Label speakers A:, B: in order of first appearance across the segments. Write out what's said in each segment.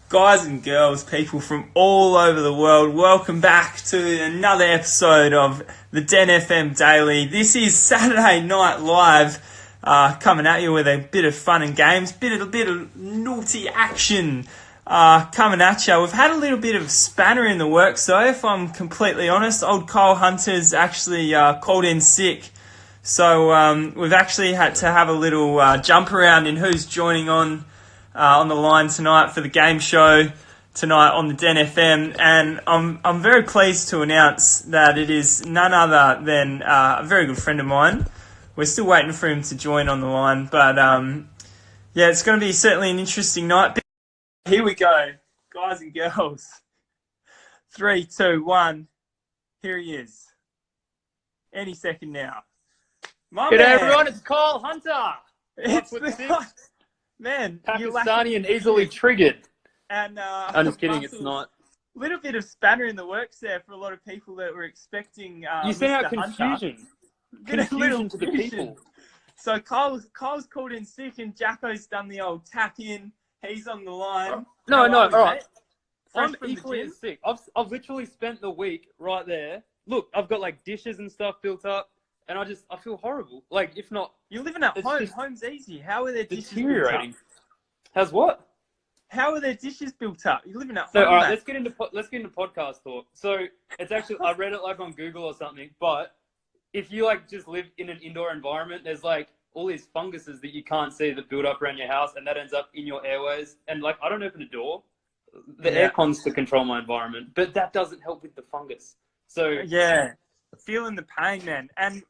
A: Guys and girls, people from all over the world, welcome back to another episode of the Den FM Daily. This is Saturday Night Live, coming at you with a bit of fun and games, bit of naughty action coming at you. We've had a little bit of spanner in the works though, if I'm completely honest. Old Kyle Hunter's actually called in sick. So we've actually had to have a little jump around in who's joining on the line tonight for the game show tonight on the Den FM, and I'm very pleased to announce that it is none other than a very good friend of mine. We're still waiting for him to join on the line, but yeah, it's going to be certainly an interesting night. Here we go, guys and girls. 3, 2, 1. Here he is. Any second now.
B: G'day everyone, it's Kyle Hunter.
A: It's Man,
B: Pakistani and easily triggered.
A: And
B: I'm just kidding, it's not.
A: A little bit of spanner in the works there for a lot of people that were expecting
B: you sent out
A: Mr.
B: confusion.
A: Hunter.
B: Confusion to the people.
A: So Kyle's called in sick and Jacko's done the old tap in. He's on the line.
B: No, all right.
A: Fresh
B: I'm
A: from the
B: equally
A: gym.
B: as sick. I've literally spent the week right there. Look, I've got like dishes and stuff built up, and I feel horrible. Like, if not,
A: You're living at
B: it's
A: home.
B: just
A: Home's easy. How are their dishes built up?
B: deteriorating. How's what?
A: How are their dishes built up? You're living at
B: So,
A: home.
B: all right,
A: mate.
B: let's get into podcast talk. So, it's actually I read it like on Google or something. But if you like just live in an indoor environment, there's like all these funguses that you can't see that build up around your house, and that ends up in your airways. And like, I don't open a door. The aircon's to control my environment, but that doesn't help with the fungus. So
A: Yeah, feeling the pain, man. And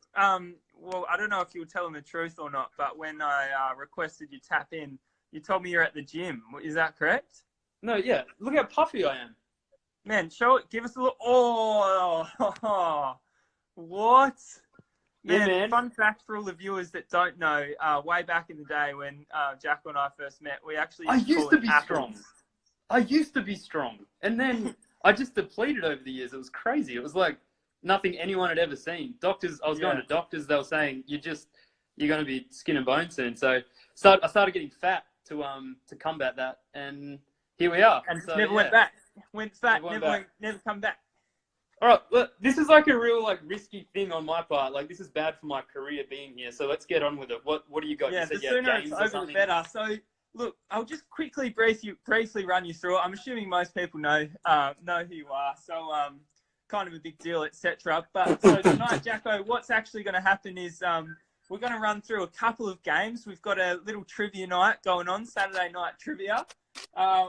A: well, I don't know if you were telling the truth or not, but when I requested you tap in, you told me you're at the gym. Is that correct?
B: no, yeah. Look how puffy I am.
A: Man, show it. Give us a little. Oh, what?
B: Yeah, man.
A: Fun fact for all the viewers that don't know, way back in the day when Jacko and I first met, we actually
B: I
A: used
B: used
A: call
B: to
A: it
B: be
A: apples.
B: strong. I used to be strong, and then I just depleted over the years. It was crazy. It was like nothing anyone had ever seen. Doctors, I was going to doctors. They were saying you're going to be skin and bone soon. So I started getting fat to combat that, and here we are.
A: And
B: so,
A: never
B: yeah.
A: went back. Went fat,
B: Never went
A: never
B: back.
A: never come back.
B: All right, look, this is like a real like risky thing on my part. Like, this is bad for my career being here. So let's get on with it. What do you got?
A: Yeah,
B: You said
A: the
B: you had
A: sooner
B: games
A: it's
B: or
A: over, the
B: something?
A: better. So, look, I'll just quickly briefly run you through it. I'm assuming most people know who you are, so kind of a big deal, etc. But so tonight, Jacko, what's actually going to happen is we're going to run through a couple of games. We've got a little trivia night going on, Saturday night trivia.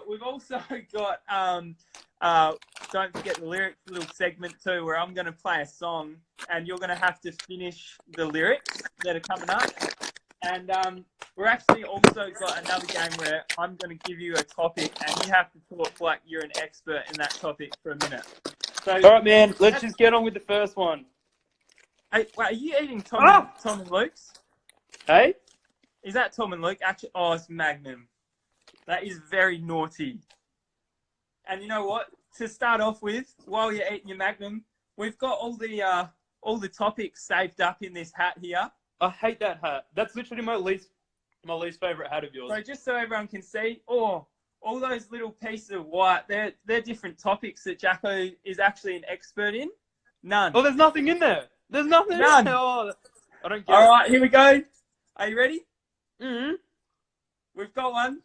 A: We've also got don't forget the lyrics little segment too, where I'm going to play a song and you're going to have to finish the lyrics that are coming up. And we're actually also got another game where I'm going to give you a topic and you have to talk like you're an expert in that topic for a minute. So,
B: All right, man. Let's just get on with the first one.
A: Hey, wait, are you eating Tom and Luke's?
B: Hey?
A: Is that Tom and Luke? Actually, it's Magnum. That is very naughty. And you know what? To start off with, while you're eating your Magnum, we've got all the topics saved up in this hat here.
B: I hate that hat. That's literally my least favorite hat of yours.
A: So just so everyone can see, all those little pieces of white, they're different topics that Jacko is actually an expert in. None.
B: Oh, there's nothing in there. There's nothing
A: None.
B: in there. Oh, I don't get
A: All
B: it.
A: right, here we go. Are you ready?
B: Mm-hmm.
A: We've got one.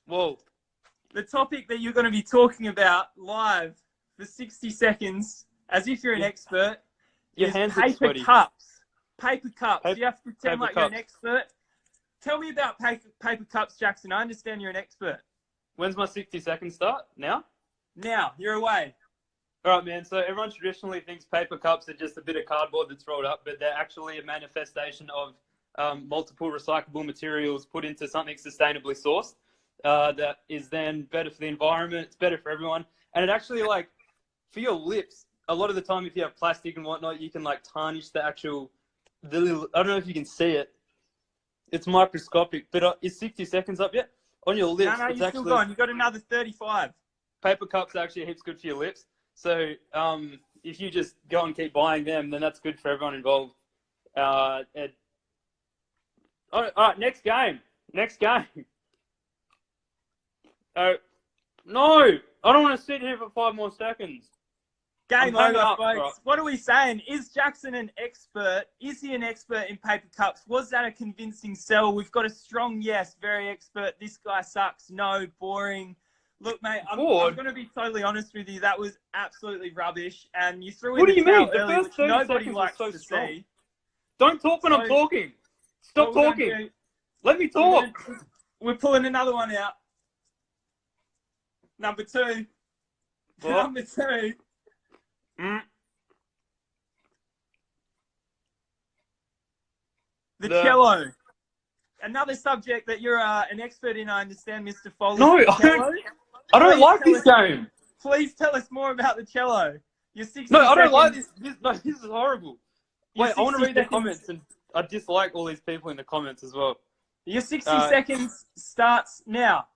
B: Whoa.
A: The topic that you're going to be talking about live for 60 seconds, as if you're an expert,
B: Your
A: is
B: hands are
A: paper
B: sweaty.
A: cups. Paper cups.
B: Pa-
A: You have to pretend
B: paper
A: like you're an
B: cups.
A: expert. Tell me about paper cups, Jackson. I understand you're an expert.
B: When's my 60 seconds start? Now?
A: Now, you're away.
B: All right, man. So everyone traditionally thinks paper cups are just a bit of cardboard that's rolled up, but they're actually a manifestation of multiple recyclable materials put into something sustainably sourced that is then better for the environment. It's better for everyone. And it actually, like, for your lips, a lot of the time if you have plastic and whatnot, you can, like, tarnish the actual... I don't know if you can see it. It's microscopic, but is 60 seconds up yet? On your lips,
A: No,
B: it's
A: you're
B: actually...
A: still going. You've got another 35.
B: Paper cups are actually heaps good for your lips. So if you just go and keep buying them, then that's good for everyone involved. All right, next game. No, I don't want to sit here for 5 more seconds.
A: Game
B: I'm
A: over,
B: up,
A: folks.
B: bro.
A: What are we saying? Is Jaxon an expert? Is he an expert in paper cups? Was that a convincing sell? We've got a strong yes, very expert. This guy sucks. No, boring. Look, mate, I'm going to be totally honest with you. That was absolutely rubbish. And you threw in
B: What do
A: the
B: you
A: towel
B: mean? The
A: early,
B: first
A: which
B: 30
A: nobody
B: seconds
A: likes
B: was so
A: to
B: strong.
A: see.
B: Don't talk when I'm talking. Stop talking. Let me talk.
A: We're pulling another one out. Number 2.
B: What?
A: Number 2. The cello. Another subject that you're an expert in, I understand, Mr. Foale.
B: No, I don't like this game.
A: Please tell us more about the cello. Your 60
B: No, I don't
A: seconds,
B: like this. No, this is horrible.
A: Your
B: Wait, I want to
A: 60
B: read the
A: seconds.
B: comments, and I dislike all these people in the comments as well.
A: Your 60 seconds starts now.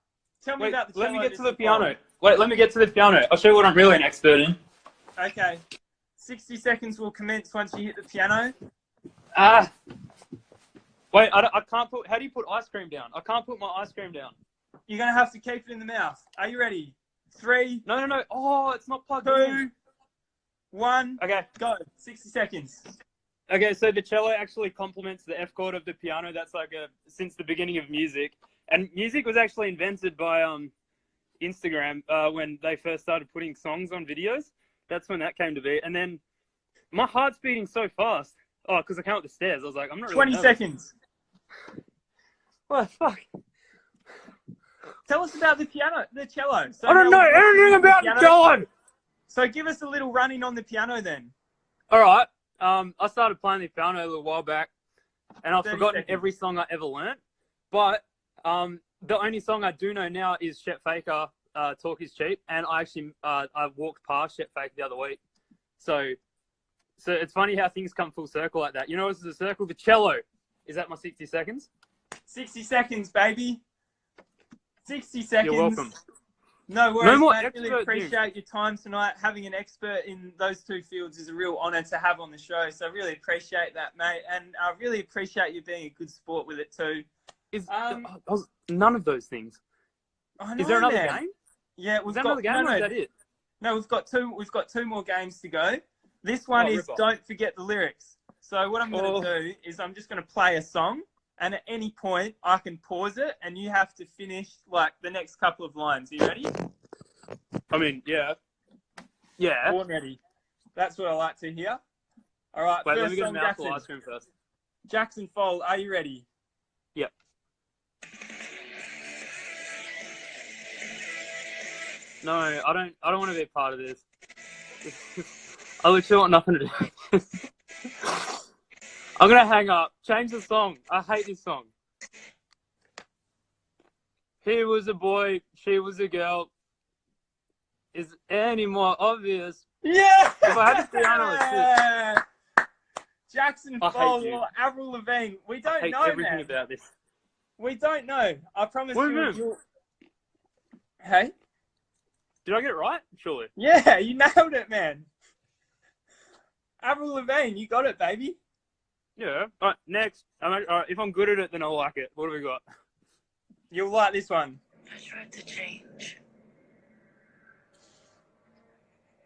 A: Tell me about the cello.
B: Let me get to the
A: Mr.
B: piano.
A: Foale.
B: Wait, let me get to the piano. I'll show you what I'm really an expert in.
A: Okay. 60 seconds will commence once you hit the piano.
B: Wait, I can't put... How do you put ice cream down? I can't put my ice cream down.
A: You're going to have to keep it in the mouth. Are you ready? 3.
B: No. Oh, it's not plugged
A: 2.
B: in.
A: 1.
B: Okay.
A: Go. 60 seconds.
B: Okay, so the cello actually complements the F chord of the piano. That's since the beginning of music. And music was actually invented by Instagram when they first started putting songs on videos. That's when that came to be. And then my heart's beating so fast. Oh, because I came up the stairs. I was like, I'm not really
A: 20 seconds.
B: What the fuck?
A: Tell us about the piano, the cello. So
B: I don't know anything about the cello.
A: So give us a little running on the piano then.
B: All right. I started playing the piano a little while back, and I've forgotten
A: 30 seconds.
B: every song I ever learnt. But the only song I do know now is Chet Faker, Talk Is Cheap, and I actually I walked past Chet Faker the other week. So it's funny how things come full circle like that. You know, this is a circle. The cello. Is that my 60 seconds?
A: 60 seconds, baby. 60 seconds.
B: You're welcome.
A: No worries,
B: No more
A: mate. Really appreciate your time tonight. Having an expert in those 2 fields is a real honour to have on the show. So I really appreciate that, mate. And I really appreciate you being a good sport with it too.
B: None of those things.
A: I know,
B: is there another
A: man.
B: game?
A: Yeah, we've got
B: another game. Or is that it?
A: No, we've got 2. We've got 2 more games to go. This one is Don't Forget the Lyrics. So what I'm going to do is I'm just going to play a song, and at any point I can pause it, and you have to finish like the next couple of lines. Are you ready?
B: I mean, yeah. Yeah.
A: Born ready. That's what I like to hear. All right.
B: Wait,
A: first
B: let me get a
A: song,
B: mouthful
A: Jaxon.
B: of ice cream first.
A: Jaxon Foale, are you ready?
B: Yep. No, I don't want to be a part of this. I literally want nothing to do. I'm gonna hang up. Change the song. I hate this song. He was a boy, she was a girl. Is it any more obvious?
A: Yeah!
B: If I had to be honest,
A: Jaxon Foale or Avril Lavigne. We don't
B: I hate
A: know,
B: everything
A: man.
B: about this.
A: We don't know. I promise
B: What do
A: you.
B: you mean?
A: Hey?
B: Did I get it right? Surely.
A: Yeah, you nailed it, man. Avril Lavigne, you got it, baby.
B: Yeah. All right, next. All right, if I'm good at it, then I'll like it. What do we got?
A: You'll like this one.
C: I tried to change.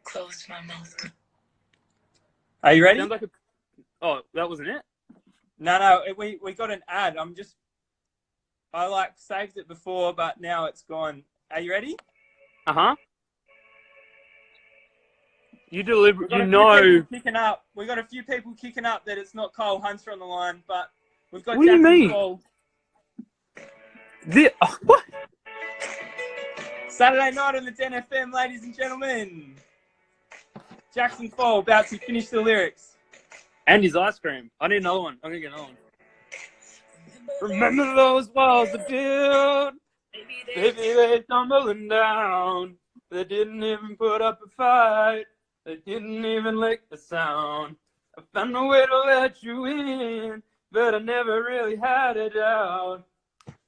C: Closed my mouth.
A: Are you ready?
B: Sounds like oh, that wasn't it?
A: No, we got an ad. I saved it before, but now it's gone. Are you ready?
B: Uh-huh. You deliver.
A: We got a few people kicking up that it's not Cole Hunter on the line, but we've got.
B: What do you mean?
A: Foale.
B: What?
A: Saturday night on the Den FM, ladies and gentlemen. Jaxon Foale about to finish the lyrics.
B: And his ice cream. I need another one. I'm gonna get another one. Remember those walls that built? Maybe they tumbling down. They didn't even put up a fight. They didn't even lick the sound. I found a way to let you in, but I never really had it out.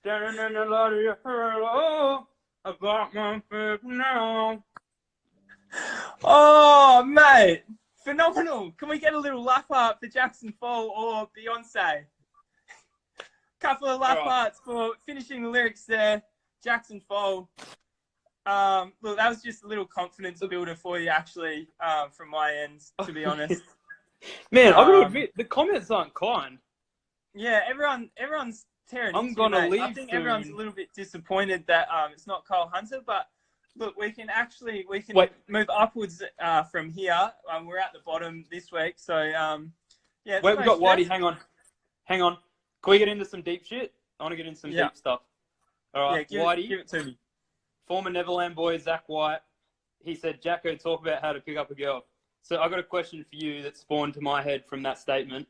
B: Standing in the light of your halo, I got my faith now.
A: Oh, mate. Phenomenal. Can we get a little laugh up for Jaxon Foale or Beyonce? Couple of laugh arts for finishing the lyrics there. Jaxon Foale. Look, that was just a little confidence builder for you, actually, from my end, to be honest.
B: Man, I've got to admit, the comments aren't kind.
A: Yeah, everyone's tearing
B: I'm
A: into
B: gonna
A: it, mate.
B: leave
A: I think everyone's a little bit disappointed that it's not Cole Hunter, but look, we can move upwards from here. We're at the bottom this week, so yeah.
B: Wait, we got Whitey. Hang on. Can we get into some deep shit? I want to get into some deep stuff. All right,
A: yeah,
B: Whitey.
A: give it to me.
B: Former Neverland boy Zach White. He said, "Jacko, talk about how to pick up a girl." So I got a question for you that spawned to my head from that statement.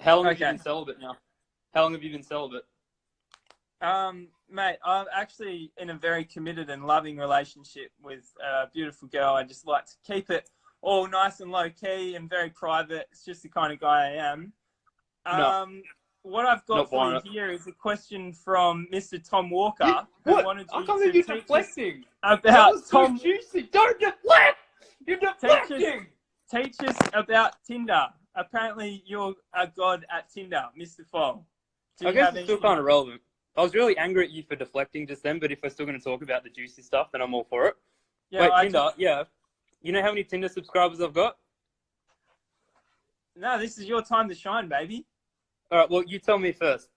B: How long have you been celibate now? How long have you been celibate?
A: Mate, I'm actually in a very committed and loving relationship with a beautiful girl. I just like to keep it all nice and low key and very private. It's just the kind of guy I am. What I've got for you here is a question from Mr. Tom Walker.
B: What?
A: Wanted
B: I
A: you
B: can't
A: to
B: believe you're
A: teach
B: deflecting.
A: about
B: that was so
A: Tom.
B: juicy. Don't deflect. You're deflecting.
A: Teach us about Tinder. Apparently, you're a god at Tinder, Mr. Foale.
B: I guess it's still kind of relevant. I was really angry at you for deflecting just then, but if we're still going to talk about the juicy stuff, then I'm all for it.
A: Yeah,
B: wait, Tinder, yeah. You know how many Tinder subscribers I've got?
A: No, this is your time to shine, baby.
B: All right, well, you tell me first.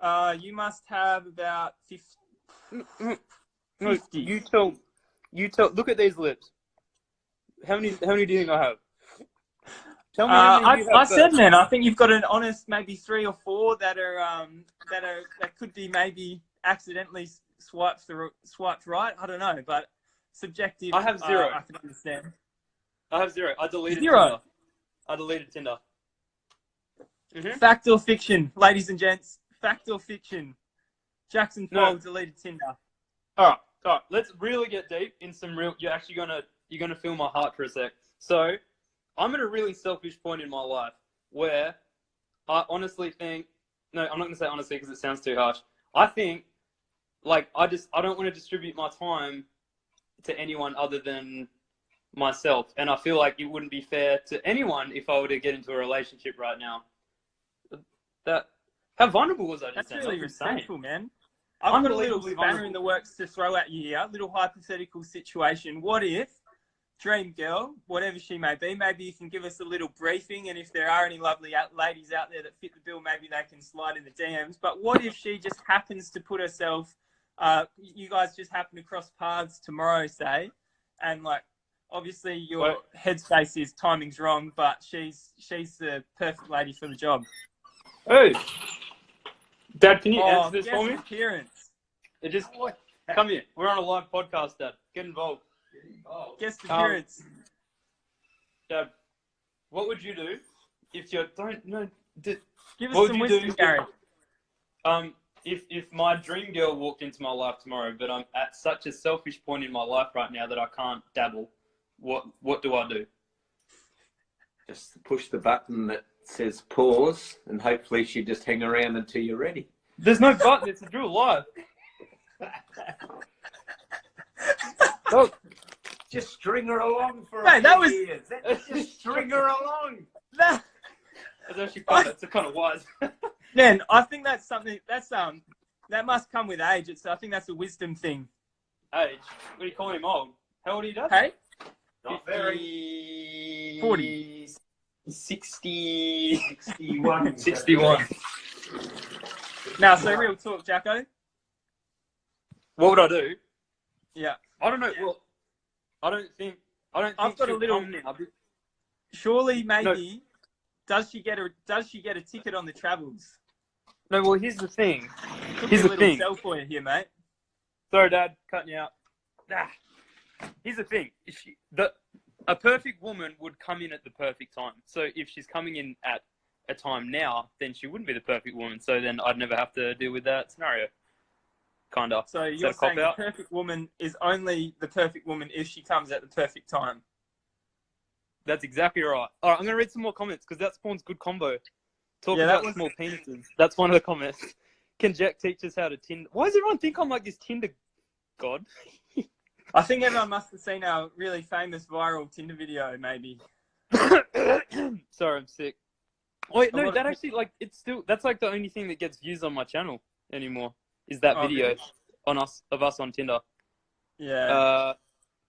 A: You must have about 50.
B: No, you tell. Look at these lips. How many do you think I have? Tell me how many you have
A: I
B: first.
A: said, man, I think you've got an honest maybe 3 or 4 that could be maybe accidentally swiped right. I don't know, but subjective.
B: I have 0.
A: I can understand.
B: I have 0. I deleted
A: 0.
B: Tinder. I deleted Tinder. Mm-hmm.
A: Fact or fiction, ladies and gents? Fact or fiction? Jaxon Foale deleted Tinder.
B: All right. Let's really get deep in some real. You're gonna feel my heart for a sec. So, I'm at a really selfish point in my life where I honestly think. No, I'm not gonna say honestly because it sounds too harsh. I think, like, I don't want to distribute my time to anyone other than myself, and I feel like it wouldn't be fair to anyone if I were to get into a relationship right now. How vulnerable was I just
A: That's really respectful, man.
B: I'm
A: I've got a little spanner in the works to throw at you here. Little hypothetical situation. What if dream girl, whatever she may be, maybe you can give us a little briefing, and if there are any lovely ladies out there that fit the bill, maybe they can slide in the DMs. But what if she just happens to put herself, you guys just happen to cross paths tomorrow, say, and like, obviously your headspace is timing's wrong, but she's the perfect lady for the job.
B: Hey, Dad, can you answer this for me?
A: Appearance.
B: Come here. We're on a live podcast, Dad. Get involved.
A: Guest appearance.
B: Dad, what would you do if you
A: Give us some wisdom, Gary.
B: If my dream girl walked into my life tomorrow, but I'm at such a selfish point in my life right now that I can't dabble, what do I do?
D: Just push the button that says pause, and hopefully she just hang around until you're ready.
B: There's no button. It's a real live.
D: Look, just string her along for a few years. Just string her along.
A: That's
B: actually it's kind of wise.
A: Man, I think that's something that must come with age. I think that's a wisdom thing.
B: Age? What are you calling him old? How old are you, Dad?
A: Hey?
D: Not very.
A: 40.
D: 61.
B: 61.
A: Now, so real talk, Jacko.
B: What would I do?
A: Yeah.
B: I don't know. Well, I don't think
A: I've got a little. Surely, maybe. Does she get a ticket on the travels?
B: No. Well, here's the thing.
A: Here's the thing. Sell for you here, mate.
B: Sorry, Dad. Cutting you out. Here's the thing. A perfect woman would come in at the perfect time. So if she's coming in at a time now, then she wouldn't be the perfect woman. So then I'd never have to deal with that scenario. Kind of.
A: So you're saying the perfect woman is only the perfect woman if she comes at the perfect time.
B: That's exactly right. All right, I'm going to read some more comments because that spawns good combo. About small penises. That's one of the comments. Can Jack teach us how to Tinder? Why does everyone think I'm like this Tinder god?
A: I think everyone must have seen our really famous viral Tinder video, maybe.
B: Sorry, I'm sick. Wait, no, that actually, like, that's like the only thing that gets views on my channel anymore, is that video of us on Tinder.
A: Yeah.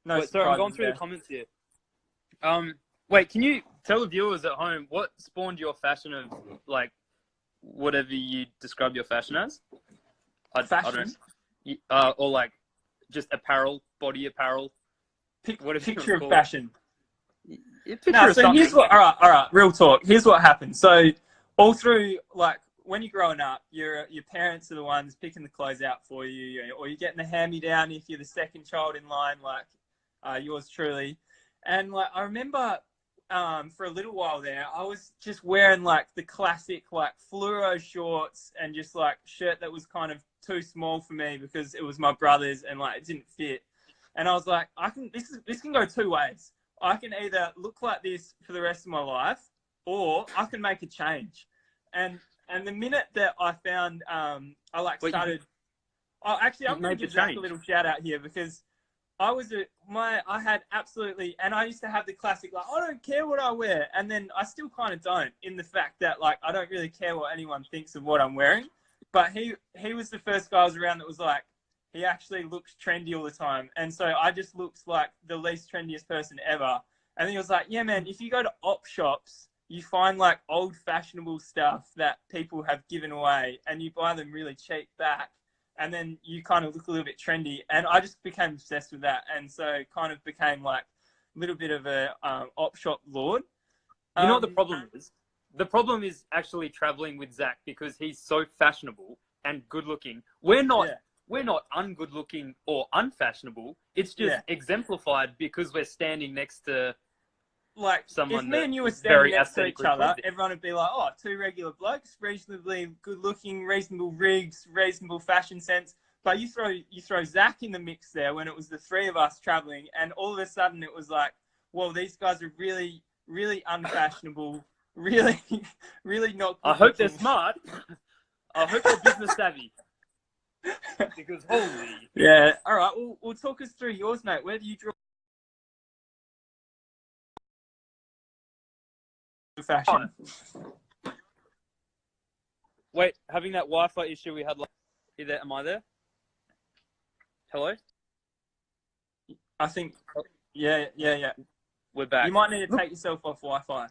A: No
B: Wait, sorry, I'm going
A: surprises
B: through
A: there.
B: the comments here. Wait, can you tell the viewers at home what spawned your fashion of like whatever you describe your fashion as? I
A: Fashion?
B: don't. Or like just apparel, body apparel. Whatever you
A: Picture of
B: call it.
A: fashion.
B: Picture
A: No,
B: of
A: so
B: something.
A: here's what. All right. Real talk. Here's what happened. So all through, like, when you're growing up, your parents are the ones picking the clothes out for you, or you're getting the hand-me-down if you're the second child in line, like yours truly. And like I remember, for a little while there, I was just wearing like the classic like fluoro shorts and just like shirt that was kind of too small for me because it was my brother's and like it didn't fit. And I was like, this can go two ways. I can either look like this for the rest of my life, or I can make a change. And the minute that I found, I like started. Oh, actually, I'm going to give Zach a little shout out here because I had absolutely, and I used to have the classic like I don't care what I wear, and then I still kind of don't in the fact that like I don't really care what anyone thinks of what I'm wearing. But he was the first guy I was around that was like, he actually looks trendy all the time. And so I just looked like the least trendiest person ever. And he was like, yeah, man, if you go to op shops, you find like old fashionable stuff that people have given away and you buy them really cheap back. And then you kind of look a little bit trendy. And I just became obsessed with that. And so kind of became like a little bit of a op shop lord.
B: You know what the problem is? The problem is actually traveling with Zach because he's so fashionable and good looking. We're not ungood looking or unfashionable. It's just exemplified because we're standing next to
A: like
B: someone.
A: If me and you were standing next to each other, everyone would be like, "Oh, two regular blokes, reasonably good looking, reasonable rigs, reasonable fashion sense." But you throw Zach in the mix there when it was the three of us traveling, and all of a sudden it was like, "Well, these guys are really, really unfashionable, really, really not good
B: I hope
A: looking."
B: they're smart. I hope they're business savvy. Because holy.
A: Yeah. All right. We'll talk us through yours, mate. Where do you draw fashion?
B: Wait, having that Wi-Fi issue we had. Am I there? Hello.
A: I think. Yeah.
B: We're back.
A: You might need to take yourself off Wi-Fi.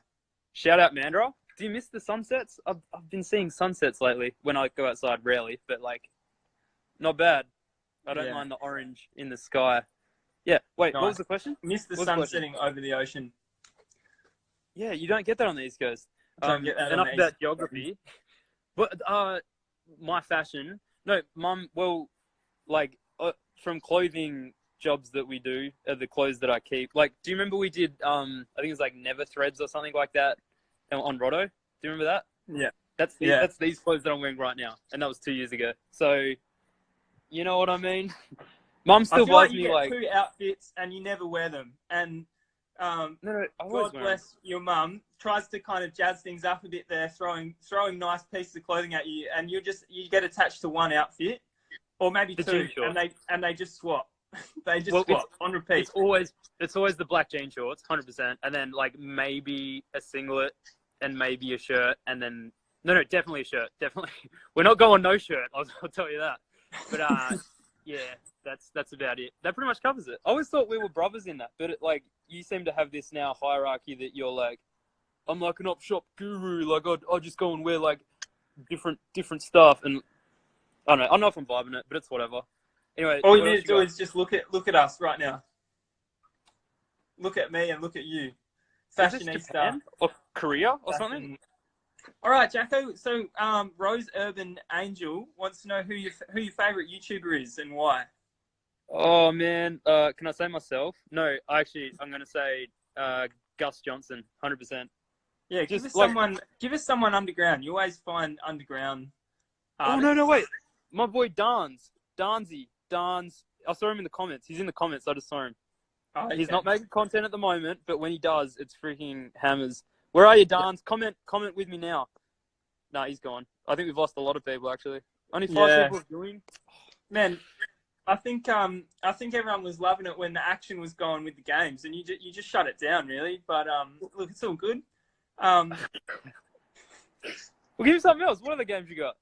B: Shout out, Mandra. Do you miss the sunsets? I've been seeing sunsets lately when I go outside. Rarely, but like, not bad. I don't mind the orange in the sky. Yeah. Wait, What was the question?
A: Miss the sun setting over the ocean.
B: Yeah, you don't get that on the East Coast.
A: Don't get that
B: enough
A: on the
B: about
A: East
B: geography. But my fashion. No, Mum. Well, like from clothing jobs that we do, the clothes that I keep. Like, do you remember we did? I think it was like Never Threads or something like that on Roto. Do you remember that?
A: Yeah.
B: That's these clothes that I'm wearing right now, and that was 2 years ago. So, you know what I mean? Mum still buys me like
A: 2 outfits and you never wear them. And
B: no,
A: God bless your mum, tries to kind of jazz things up a bit there, throwing nice pieces of clothing at you, and you get attached to one outfit, or maybe two, and they just swap. They just swap on repeat.
B: It's always the black jean shorts, 100%, and then like maybe a singlet and maybe a shirt, and then no, definitely a shirt, definitely. We're not going no shirt. I'll tell you that. But yeah, that's about it. That pretty much covers it. I always thought we were brothers in that, but like you seem to have this now hierarchy that you're like, I'm like an op shop guru. Like I'll just go and wear like different stuff, and I don't know if I'm vibing it, but it's whatever. Anyway,
A: all you need to do is just look at us right now. Look at me and look at you. Fashionista
B: or Korea or something.
A: All right, Jacko. So, Rose Urban Angel wants to know who your favorite YouTuber is and why.
B: Oh man, can I say myself? No, I'm gonna say Gus Johnson, 100%.
A: Yeah, give us someone underground. You always find underground artists.
B: Oh no, wait, my boy Danzy. I saw him in the comments. He's in the comments. I just saw him.
A: Oh, okay.
B: He's not making content at the moment, but when he does, it's freaking hammers. Where are you, Dans? Comment with me now. Nah, he's gone. I think we've lost a lot of people actually. Only 5 people are doing.
A: Man, I think everyone was loving it when the action was going with the games, and you just shut it down really. But look, it's all good.
B: We'll give you something else. What other games you got?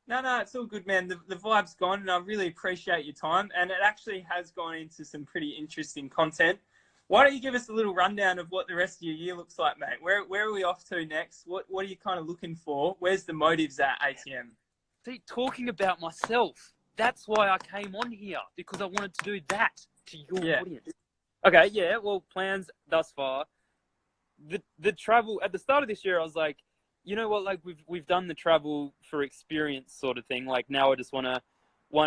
A: No, it's all good, man. The vibe's gone, and I really appreciate your time. And it actually has gone into some pretty interesting content. Why don't you give us a little rundown of what the rest of your year looks like, mate? Where are we off to next? What are you kind of looking for? Where's the motives at ATM?
B: See, talking about myself. That's why I came on here, because I wanted to do that to your audience. Okay, yeah. Well, plans thus far. The travel at the start of this year, I was like, you know what? Like we've done the travel for experience sort of thing. Like now I just want to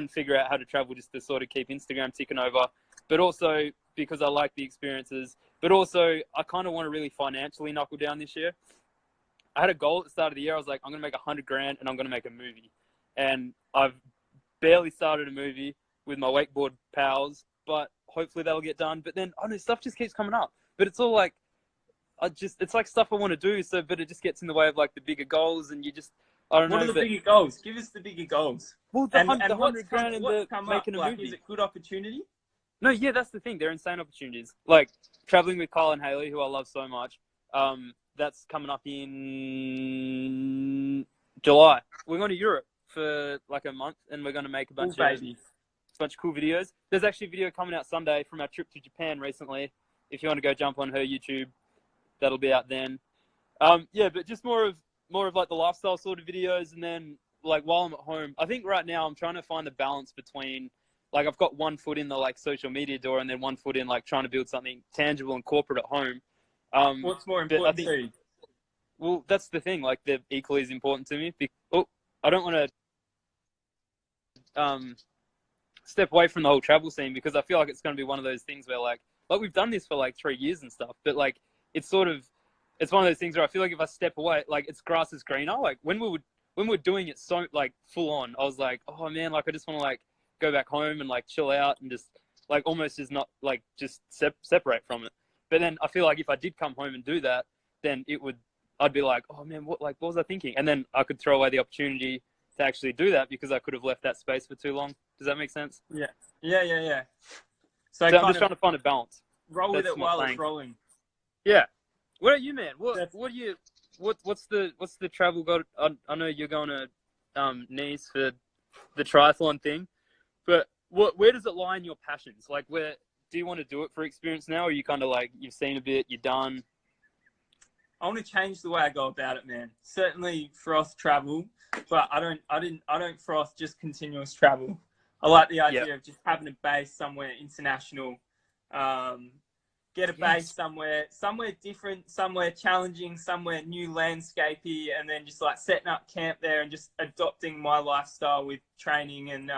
B: figure out how to travel just to sort of keep Instagram ticking over, but also because I like the experiences. But also I kind of want to really financially knuckle down this year. I had a goal at the start of the year. I was like, I'm gonna make $100,000 and I'm gonna make a movie. And I've barely started a movie with my wakeboard pals, but hopefully that'll get done. But then I don't know, stuff just keeps coming up. But it's all like it's like stuff I want to do, but it just gets in the way of like the bigger goals, and I don't know.
A: What are the bigger goals? Give us the bigger goals.
B: Well, the $100,000 and making a movie.
A: Is it good opportunity?
B: No, yeah, that's the thing. They're insane opportunities. Like traveling with Kyle and Haley, who I love so much. That's coming up in July. We're going to Europe for like a month, and we're going to make a bunch of cool videos. There's actually a video coming out Sunday from our trip to Japan recently. If you want to go jump on her YouTube, that'll be out then. Yeah, but just more of like the lifestyle sort of videos, and then like while I'm at home, I think right now I'm trying to find the balance between like I've got one foot in the like social media door, and then one foot in like trying to build something tangible and corporate at home.
A: What's more important to you?
B: Well, that's the thing. Like they're equally as important to me. I don't want to step away from the whole travel scene, because I feel like it's going to be one of those things where like we've done this for like 3 years and stuff, but like it's one of those things where I feel like if I step away, like it's grass is greener. Like when we're doing it so like full on, I was like, oh man, like I just want to like go back home and like chill out and just like almost just not like just separate from it. But then I feel like if I did come home and do that, then I'd be like, oh man, what was I thinking? And then I could throw away the opportunity to actually do that, because I could have left that space for too long. Does that make sense?
A: Yeah.
B: So I'm just trying to find a balance.
A: Roll with it while it's rolling.
B: Yeah. What are you, man? What's the travel goal? I know you're going to Nice for the triathlon thing, but where does it lie in your passions? Like, where do you want to do it for experience now, or are you kind of like you've seen a bit, you're done?
A: I want to change the way I go about it, man. Certainly froth travel, but I don't froth just continuous travel. I like the idea of just having a base somewhere international. Get a base somewhere different, somewhere challenging, somewhere new landscapey, and then just like setting up camp there and just adopting my lifestyle with training and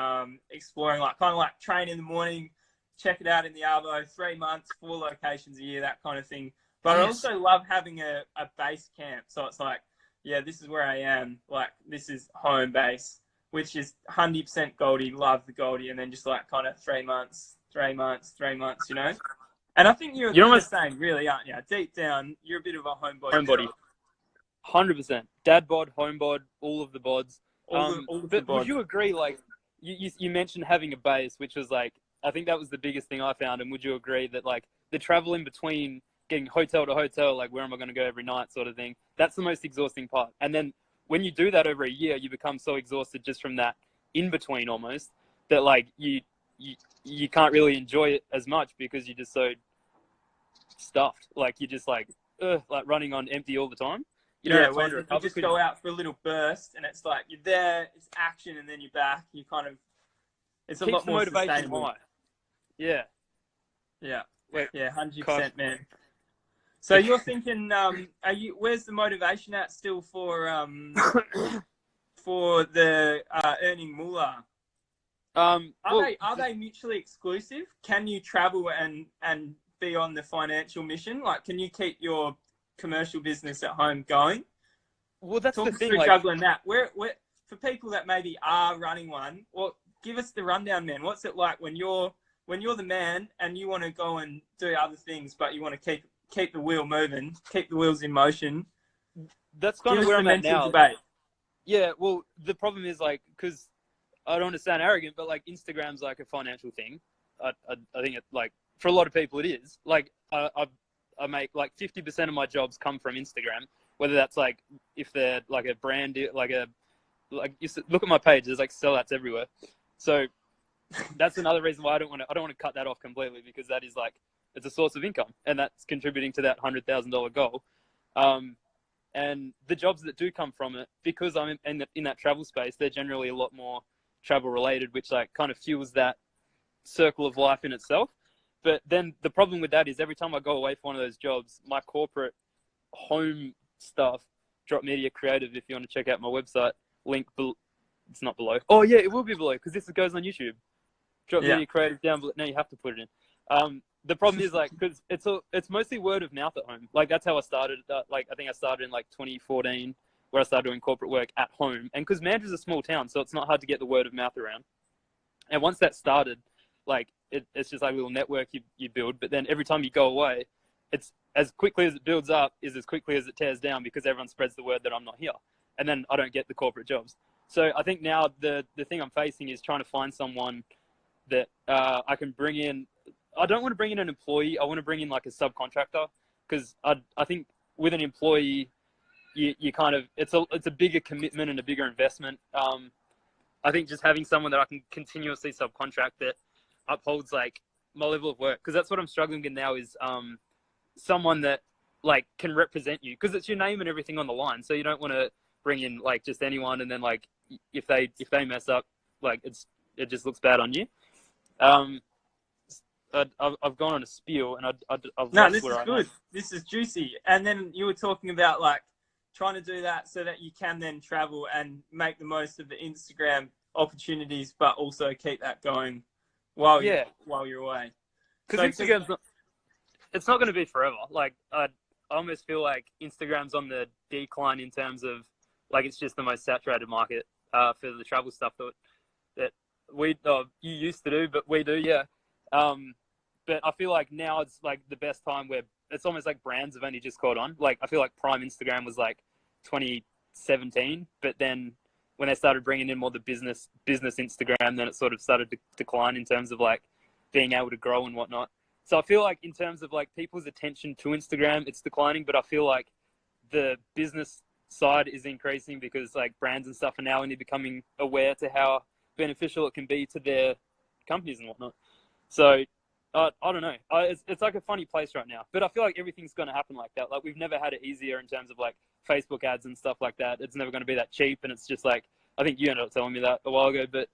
A: exploring, like kind of like train in the morning, check it out in the Arvo, 3 months, 4 locations a year, that kind of thing. But I also love having a base camp. So it's like, yeah, this is where I am. Like, this is home base, which is 100% Goldie, love the Goldie, and then just like kind of 3 months, you know? And I think you're the same, really, aren't you? Deep down, you're a bit of a homebody.
B: 100%. Dad bod, home bod, all of the bods.
A: But
B: would you agree, like, you mentioned having a base, which was like, I think that was the biggest thing I found. And would you agree that like the travel in between getting hotel to hotel, like where am I going to go every night sort of thing, that's the most exhausting part. And then when you do that over a year, you become so exhausted just from that in between almost, that like you can't really enjoy it as much, because you're just so stuffed. Like you're just like running on empty all the time. You don't have time to recover.
A: You just go out for a little burst, and it's like you're there, it's action, and then you're back. You kind of, it's a lot more sustainable. High.
B: Yeah.
A: Yeah. Yeah, 100%, man. So you're thinking, where's the motivation at still for the earning moolah? Are they mutually exclusive? Can you travel and be on the financial mission? Like, can you keep your commercial business at home going?
B: Well, that's the thing.
A: Like, juggling that. Where for people that maybe are running one, well, give us the rundown, man. What's it like when you're the man and you want to go and do other things, but you want to keep the wheel moving, keep the wheels in motion?
B: That's kind of where I'm at now. Yeah, well, the problem is like, because I don't want to sound arrogant, but like Instagram's like a financial thing. I think it, like, for a lot of people it is. Like I make like 50% of my jobs come from Instagram, whether that's like if they're like a brand, like a like look at my page. There's like sellouts everywhere. So that's another reason why I don't want to cut that off completely, because that is like, it's a source of income, and that's contributing to that $100,000 goal. And the jobs that do come from it, because I'm in that travel space, they're generally a lot more travel related, which like kind of fuels that circle of life in itself. But then the problem with that is every time I go away for one of those jobs, my corporate home stuff, Drop Media Creative, if you want to check out my website, link it's not below. Oh yeah, it will be below, because this goes on YouTube. Drop Media Creative down below. No, you have to put it in. The problem is like, because it's mostly word of mouth at home. Like that's how I started. Like I think I started in like 2014, where I started doing corporate work at home. And because Mandra's a small town, so it's not hard to get the word of mouth around. And once that started, like it's just like a little network you build. But then every time you go away, it's as quickly as it builds up is as quickly as it tears down, because everyone spreads the word that I'm not here, and then I don't get the corporate jobs. So I think now the thing I'm facing is trying to find someone that I can bring in. I don't want to bring in an employee. I want to bring in like a subcontractor, because I think with an employee, you kind of, it's a bigger commitment and a bigger investment. I think just having someone that I can continuously subcontract that upholds like my level of work, because that's what I'm struggling with now, is someone that like can represent you, because it's your name and everything on the line. So you don't want to bring in like just anyone, and then like if they mess up, like it just looks bad on you. I've gone on a spiel, and I've
A: No,
B: lost
A: this
B: where
A: is
B: I
A: good.
B: am.
A: This is juicy. And then you were talking about like trying to do that so that you can then travel and make the most of the Instagram opportunities, but also keep that going while you're away.
B: Because Instagram's it's not going to be forever. Like I almost feel like Instagram's on the decline in terms of like it's just the most saturated market for the travel stuff that you used to do, but we do, yeah. But I feel like now it's like the best time where it's almost like brands have only just caught on. Like I feel like prime Instagram was like 2017, but then when they started bringing in more the business Instagram, then it sort of started to decline in terms of like being able to grow and whatnot. So I feel like in terms of like people's attention to Instagram, it's declining, but I feel like the business side is increasing, because like brands and stuff are now only becoming aware to how beneficial it can be to their companies and whatnot. So I don't know. It's like a funny place right now, but I feel like everything's going to happen like that. Like we've never had it easier in terms of like Facebook ads and stuff like that. It's never going to be that cheap, and it's just like, I think you ended up telling me that a while ago, but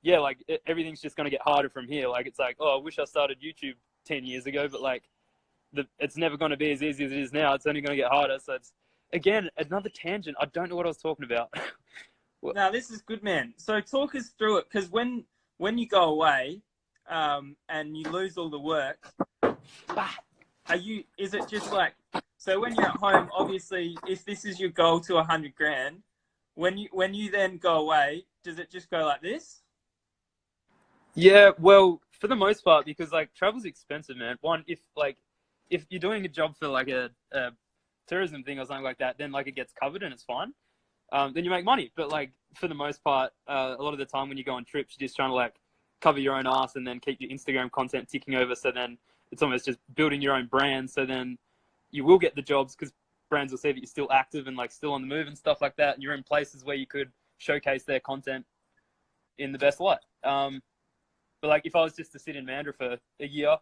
B: yeah, like everything's just going to get harder from here. Like it's like, oh, I wish I started YouTube 10 years ago, but like it's never going to be as easy as it is now. It's only going to get harder. So it's, again, another tangent. I don't know what I was talking about.
A: No, this is good, man. So talk us through it, because when you go away and you lose all the work, is it just like, so when you're at home, obviously, if this is your goal to 100 grand, when you then go away, does it just go like this?
B: Yeah, well, for the most part, because like travel's expensive, man. One, if you're doing a job for like a tourism thing or something like that, then like it gets covered and it's fine. Then you make money. But like for the most part, a lot of the time when you go on trips, you're just trying to like cover your own ass and then keep your Instagram content ticking over. So then it's almost just building your own brand. So then you will get the jobs, because brands will see that you're still active and like still on the move and stuff like that. And you're in places where you could showcase their content in the best light. But like if I was just to sit in Mandra for a year,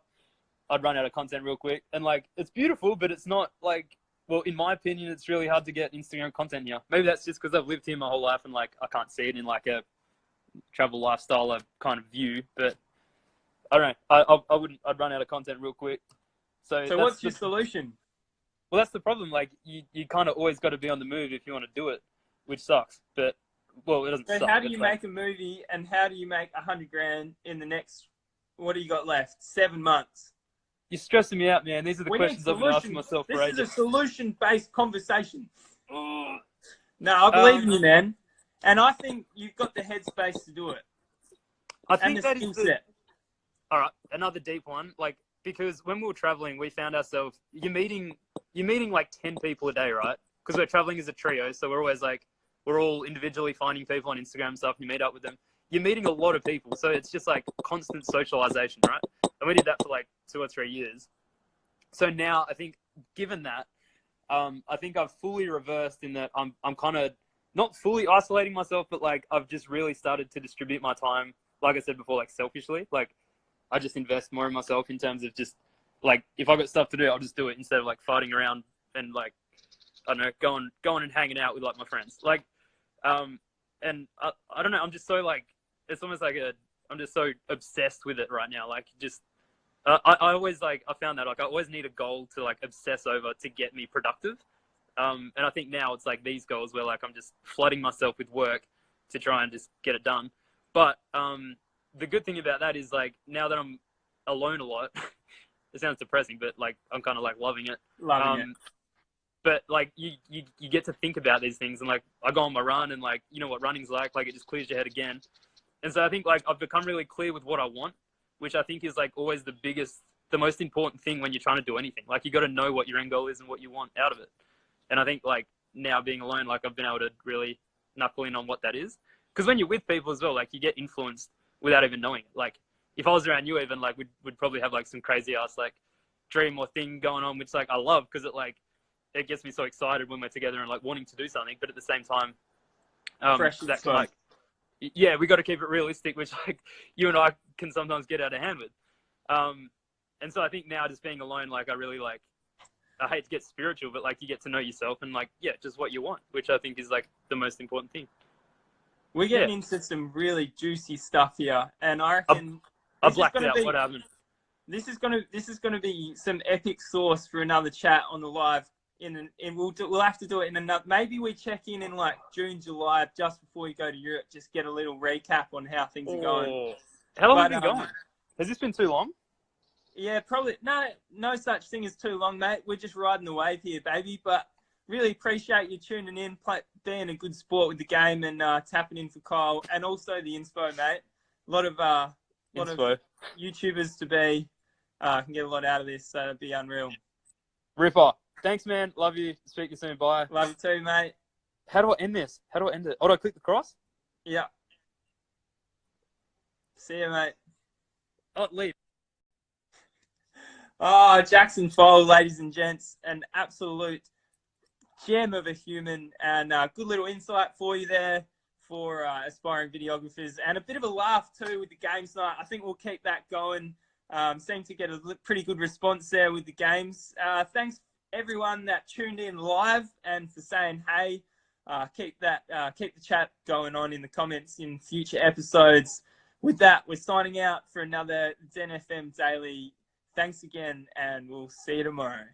B: I'd run out of content real quick. And like it's beautiful, but it's not like, well, in my opinion, it's really hard to get Instagram content here. Maybe that's just because I've lived here my whole life and like I can't see it in like a travel lifestyle kind of view. But I don't know. I'd run out of content real quick. So
A: what's your solution?
B: Well, that's the problem. Like you kind of always got to be on the move if you want to do it, which sucks. But well, it doesn't suck.
A: So how do you make a movie, and how do you make 100 grand in the next, what do you got left? 7 months.
B: You're stressing me out, man. These are the questions I've been asking myself for ages.
A: This is a solution-based conversation. No, I believe in you, man. And I think you've got the headspace to do it.
B: I think that is all right, another deep one. Like, because when we were traveling, we found ourselves, you're meeting like 10 people a day, right? Because we're traveling as a trio. So we're always like, we're all individually finding people on Instagram and stuff. And you meet up with them. You're meeting a lot of people. So it's just like constant socialization, right? And we did that for like 2 or 3 years. So now I think, given that, I think I've fully reversed in that I'm kind of not fully isolating myself, but like I've just really started to distribute my time, like I said before, like selfishly. Like I just invest more in myself in terms of just like if I got stuff to do, I'll just do it instead of like fighting around and like I don't know, going and hanging out with like my friends. Like and I don't know, I'm just so like it's almost like I'm just so obsessed with it right now. Like just I always like I found that like I always need a goal to like obsess over to get me productive. And I think now it's like these goals where like I'm just flooding myself with work to try and just get it done. But the good thing about that is like now that I'm alone a lot, it sounds depressing, but like I'm kind of like loving it.
A: Loving it.
B: But like you get to think about these things, and like I go on my run, and like you know what running's like it just clears your head again. And so I think like I've become really clear with what I want, which I think is like always the most important thing when you're trying to do anything. Like you got to know what your end goal is and what you want out of it. And I think like now being alone, like I've been able to really knuckle in on what that is. Because when you're with people as well, like you get influenced without even knowing it. Like if I was around you even, like we'd probably have like some crazy ass like dream or thing going on, which like I love because it gets me so excited when we're together and like wanting to do something. But at the same time, that can like, yeah, we got to keep it realistic, which like you and I can sometimes get out of hand with. And so I think now just being alone, like I really like, I hate to get spiritual, but like you get to know yourself and like, yeah, just what you want, which I think is like the most important thing.
A: We're getting into some really juicy stuff here, and I reckon
B: I blacked out. What happened?
A: This is gonna be some epic sauce for another chat on the live. We'll have to do it in another. Maybe we check in like June, July, just before you go to Europe. Just get a little recap on how things are going.
B: How long have you been going? Has this been too long?
A: Yeah, probably. No such thing as too long, mate. We're just riding the wave here, baby. But really appreciate you tuning in, being a good sport with the game, and tapping in for Kyle, and also the inspo, mate. A lot of YouTubers to be can get a lot out of this, so it'd be unreal.
B: Ripper. Thanks, man. Love you. Speak to you soon. Bye.
A: Love you too, mate.
B: How do I end this? How do I end it? Oh, do I click the cross?
A: Yeah. See you, mate.
B: Oh, leave.
A: Oh, Jaxon Foale, ladies and gents, an absolute gem of a human, and good little insight for you there for aspiring videographers, and a bit of a laugh too with the games night. I think we'll keep that going. Seem to get a pretty good response there with the games. Thanks everyone that tuned in live and for saying hey. Keep the chat going on in the comments in future episodes. With that, we're signing out for another Den FM Daily. Thanks again, and we'll see you tomorrow.